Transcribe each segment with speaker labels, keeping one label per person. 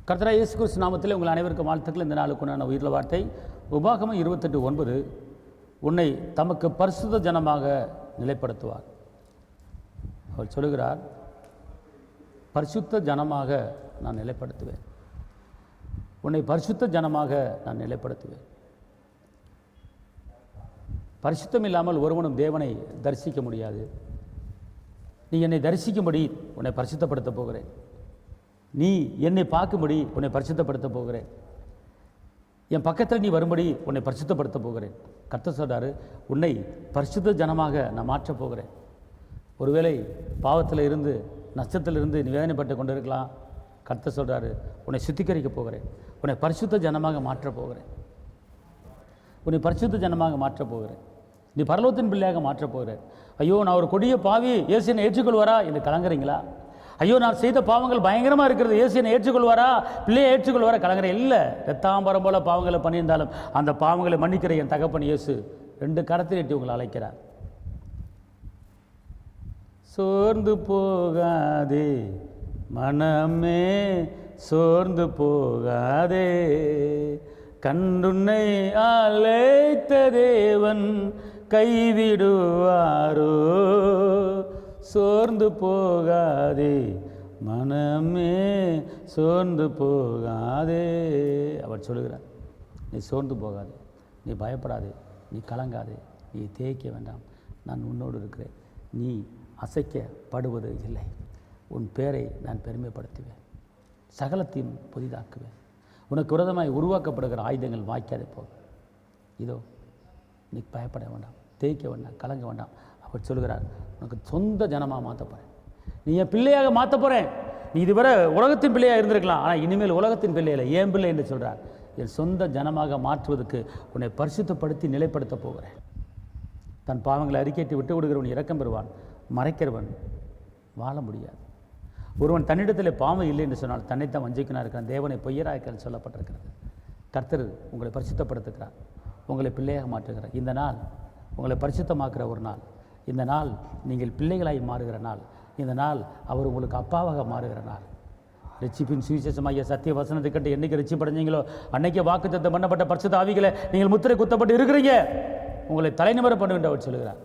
Speaker 1: கர்த்தராகிய இயேசு கிறிஸ்து நாமத்தில் உங்கள் அனைவருக்கும் வாழ்த்துக்கள். இந்த நாளுக்குண்டான உயிர்ல வார்த்தை உபாகமம் 28:9. உன்னை தமக்கு பரிசுத்த ஜனமாக நிலைப்படுத்துவார். அவர் சொல்லுகிறார், பரிசுத்த ஜனமாக நான் நிலைப்படுத்துவேன், உன்னை பரிசுத்த ஜனமாக நான் நிலைப்படுத்துவேன். பரிசுத்தம் இல்லாமல் ஒருவனும் தேவனை தரிசிக்க முடியாது. நீ என்னை தரிசிக்கும்படி உன்னை பரிசுத்தப்படுத்த போகிறேன், நீ என்னை பார்க்கும்படி உன்னை பரிசுத்தப்படுத்த போகிறேன், என் பக்கத்தில் நீ வரும்படி உன்னை பரிசுத்தப்படுத்த போகிறேன். கர்த்தர் சொல்றாரு, உன்னை பரிசுத்த ஜனமாக நான் மாற்றப் போகிறேன். ஒருவேளை பாவத்தில் இருந்து நஷ்டத்தில் இருந்து நீ வேதனைப்பட்டு கொண்டு இருக்கலாம். கர்த்தர் சொல்றாரு, உன்னை சுத்திகரிக்க போகிறேன், உன்னை பரிசுத்த ஜனமாக மாற்றப் போகிறேன், உன்னை பரிசுத்த ஜனமாக மாற்றப் போகிறேன், நீ பரலோகத்தின் பிள்ளையாக மாற்றப் போகிறேன். ஐயோ, நான் ஒரு கொடிய பாவி, இயேசு என்னை ஏற்றுக்கொள்வாரா என்று கலங்குறீங்களா? ஐயோ, நான் செய்த பாவங்கள் பயங்கரமாக இருக்கிறது, இயேசு என்னை ஏற்றுக்கொள்வாரா, பிள்ளையை ஏற்றுக்கொள்வாரா கலங்குறேன். இல்லை, ரத்தாம்பரம் போல பாவங்களை பண்ணியிருந்தாலும் அந்த பாவங்களை மன்னிக்கிற என் தகப்பன் இயேசு 2 கரத்தில் எட்டி உங்களை அழைக்கிறார். சோர்ந்து போகாதே மனமே, சோர்ந்து போகாதே, கண்டுன்னை அழைத்த தேவன் கைவிடுவாரோ. சோர்ந்து போகாதே மனமே, சோர்ந்து போகாதே. அவர் சொல்லுகிறார், நீ சோர்ந்து போகாதே, நீ பயப்படாதே, நீ கலங்காதே, நீ தேய்க்க வேண்டாம், நான் உன்னோடு இருக்கிறேன், நீ அசைக்கப்படுவது இல்லை, உன் பேரை நான் பெருமைப்படுத்துவேன், சகலத்தையும் புதிதாக்குவேன், உனக்கு விரோதமாய் உருவாக்கப்படுகிற ஆயுதங்கள் வாய்க்காதே போகும். இதோ நீ பயப்பட வேண்டாம், தேய்க்க வேண்டாம், கலங்க வேண்டாம். அவர் சொல்கிறார், உனக்கு சொந்த ஜனமாக மாற்ற போகிறேன், நீ என் பிள்ளையாக மாற்ற போகிறேன். நீ இதுவரை உலகத்தின் பிள்ளையாக இருந்திருக்கலாம், ஆனால் இனிமேல் உலகத்தின் பிள்ளை இல்லை, ஏன் பிள்ளை என்று சொல்கிறார். என் சொந்த ஜனமாக மாற்றுவதற்கு உன்னை பரிசுத்தப்படுத்தி நிலைப்படுத்த போகிறேன். தன் பாவங்களை அறிக்கையிட்டு விட்டு விடுகிறவன் இரக்கம் பெறுவான், மறைக்கிறவன் வாழ முடியாது. ஒருவன் தன்னிடத்தில் பாவம் இல்லை என்று சொன்னால் தன்னைத்தான் வஞ்சிக்கனா இருக்கிறான், தேவனை பொய்யராய்க்க சொல்லப்பட்டிருக்கிறது. கர்த்தர் உங்களை பரிசுத்தப்படுத்துகிறார், உங்களை பிள்ளையாக மாற்றுகிறார். இந்த நாள் உங்களை பரிசுத்தமாக்குற ஒரு நாள், இந்த நாள் நீங்கள் பிள்ளைகளாய் மாறுகிற நாள், இந்த நாள் அவர் உங்களுக்கு அப்பாவாக மாறுகிற நாள். ரட்சிப்பின் சுவிசேஷமாகிய சத்திய வசனத்தை கண்டு என்றைக்கு ரட்சிப்படைஞ்சீங்களோ அன்னைக்கு வாக்குத்தத்தம் பண்ணப்பட்ட பரிசுத்த ஆவிகளை நீங்கள் முத்திரை குத்தப்பட்டு இருக்கிறீங்க, உங்களை தலைநிமிர பண்ணுவேன் அவர் சொல்லுகிறார்.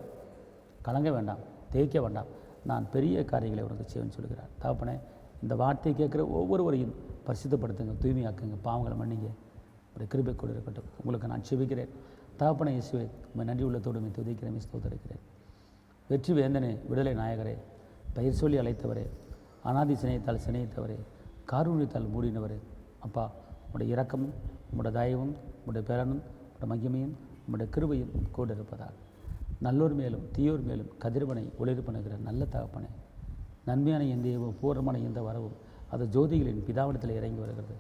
Speaker 1: கலங்க வேண்டாம், தேய்க்க வேண்டாம், நான் பெரிய காரியங்களை உனக்கு செய்வேன்னு சொல்லுகிறார். தகப்பனே, இந்த வார்த்தையை கேட்குற ஒவ்வொருவரையும் பரிசுத்தப்படுத்துங்க, தூய்மையாக்குங்க, பாவங்களை மன்னிங்க, ஒரு கிருபை கொடு இருக்கட்டும். உங்களுக்கு நான் செபிக்கிறேன். தகப்பனே இயேசுவே, உங்கள் நன்றி உள்ளத்தோடு துதிக்கிறேன், ஸ்தோத்திரிக்கிறேன். வெற்றி வேந்தனே, விடுதலை நாயகரே, பெயர் சொல்லி அழைத்தவரே, அநாதி சிநேகத்தால் சிநேகித்தவரே, காருண்யத்தால் மூடினவரே, அப்பா, உங்களுடைய இரக்கமும் உங்களுடைய தயவும் உங்களுடைய பேரனும் உங்களுடைய மகிமையும் உங்களுடைய கிருபையும் கூட இருப்பதால் நல்லோர் மேலும் தீயோர் மேலும் கதிர்வனை ஒளிர் பண்ணுகிற நல்ல தகப்பனே, நன்மையான எந்த ஏவும் பூர்ணமான எந்த வரவும் அது ஜோதிகளின் பிதாவிடத்தில் இறங்கி வருகிறது.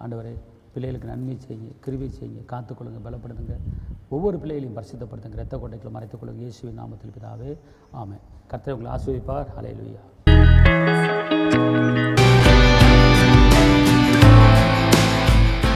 Speaker 1: ஆண்டவரே, பிள்ளைகளுக்கு நன்மை செய்யுங்க, கிருபை செய்யுங்க, காத்துக்கொள்ளுங்க, பலப்படுத்துங்க, ஒவ்வொரு பிள்ளைகளையும் பரிசுத்தப்படுத்துங்க, இரத்த கொட்டைகளை மறைத்துக் கொள்ளுங்க, இயேசுவின் நாமத்தில் பிதாவே, ஆமென். கர்த்தர் உங்களை ஆசீர்வதிப்பார். ஹல்லேலூயா.